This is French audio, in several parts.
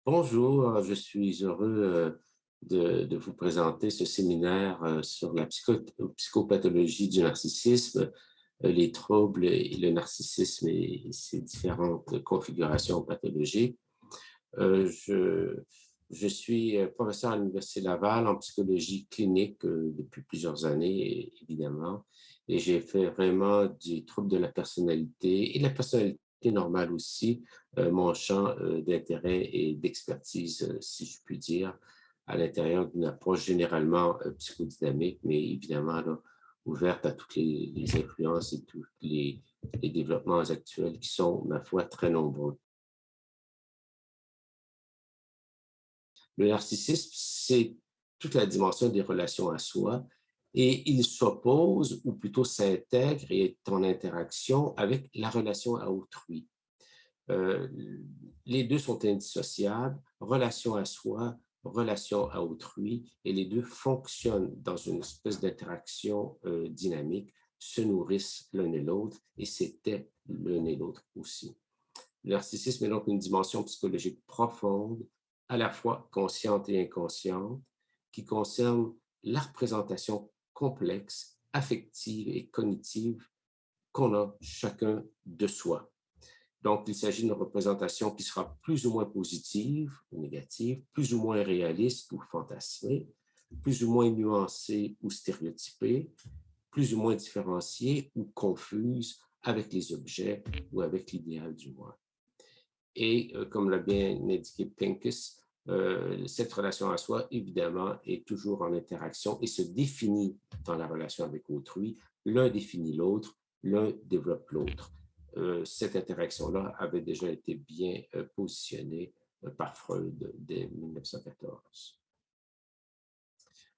Bonjour, je suis heureux de vous présenter ce séminaire sur la psychopathologie du narcissisme, les troubles et le narcissisme et ses différentes configurations pathologiques. Euh, je, je suis professeur à l'Université Laval en psychologie clinique depuis plusieurs années, évidemment, et j'ai fait vraiment du trouble de la personnalité et de la personnalité normale aussi, mon champ d'intérêt et d'expertise, si je puis dire, à l'intérieur d'une approche généralement psychodynamique, mais évidemment là, ouverte à toutes les influences et tous les développements actuels qui sont, ma foi, très nombreux. Le narcissisme, c'est toute la dimension des relations à soi et il s'oppose, ou plutôt s'intègre et est en interaction avec la relation à autrui. Euh, les deux sont indissociables, relation à soi, relation à autrui, et les deux fonctionnent dans une espèce d'interaction dynamique, se nourrissent l'un et l'autre, et c'était l'un et l'autre aussi. Le narcissisme est donc une dimension psychologique profonde, à la fois consciente et inconsciente, qui concerne la représentation complexe, affective et cognitive qu'on a chacun de soi. Donc, il s'agit d'une représentation qui sera plus ou moins positive ou négative, plus ou moins réaliste ou fantasmée, plus ou moins nuancée ou stéréotypée, plus ou moins différenciée ou confuse avec les objets ou avec l'idéal du moi. Et comme l'a bien indiqué Pincus, cette relation à soi, évidemment, est toujours en interaction et se définit dans la relation avec autrui. L'un définit l'autre, l'un développe l'autre. Cette interaction-là avait déjà été bien positionnée par Freud dès 1914.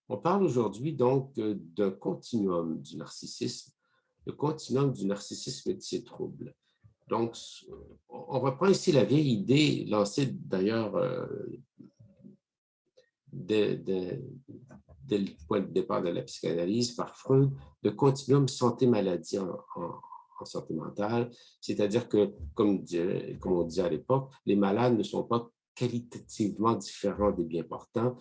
On parle aujourd'hui donc d'un continuum du narcissisme, le continuum du narcissisme et de ses troubles. Donc, on reprend ici la vieille idée lancée d'ailleurs dès, le point de départ de la psychanalyse par Freud, le continuum santé-maladie en santé mentale, c'est-à-dire que, comme on disait à l'époque, les malades ne sont pas qualitativement différents des bien portants.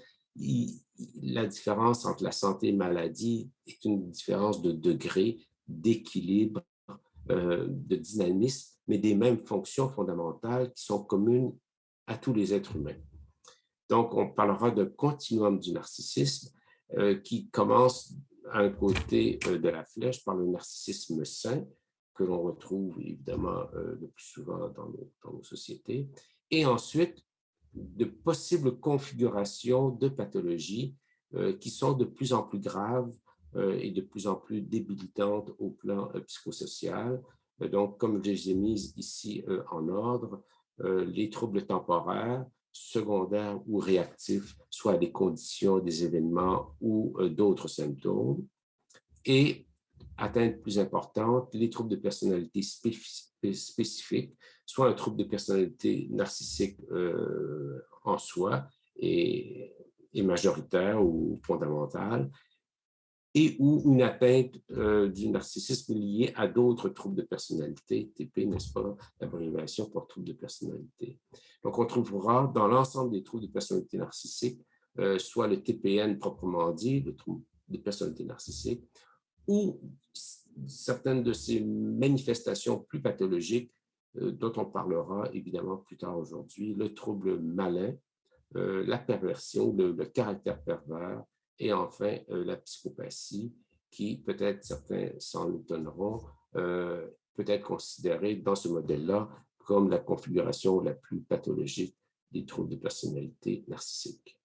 La différence entre la santé et la maladie est une différence de degré, d'équilibre, de dynamisme, mais des mêmes fonctions fondamentales qui sont communes à tous les êtres humains. Donc, on parlera de continuum du narcissisme qui commence à un côté de la flèche par le narcissisme sain, que l'on retrouve évidemment le plus souvent dans nos sociétés, et ensuite de possibles configurations de pathologies qui sont de plus en plus graves et de plus en plus débilitantes au plan psychosocial. Donc, comme je les ai mises ici en ordre, les troubles temporaires, secondaires ou réactifs, soit à des conditions, des événements ou d'autres symptômes. Et, atteinte plus importante, les troubles de personnalité spécifiques, soit un trouble de personnalité narcissique en soi et majoritaire ou fondamentale, et ou une atteinte du narcissisme liée à d'autres troubles de personnalité, TP, n'est-ce pas, l'abréviation pour troubles de personnalité. Donc, on trouvera dans l'ensemble des troubles de personnalité narcissique, soit le TPN proprement dit, le trouble de personnalité narcissique, ou certaines de ces manifestations plus pathologiques dont on parlera évidemment plus tard aujourd'hui, le trouble malin, la perversion, le caractère pervers, et enfin la psychopathie, qui peut-être certains s'en étonneront, peut être considérée dans ce modèle-là comme la configuration la plus pathologique des troubles de personnalité narcissique.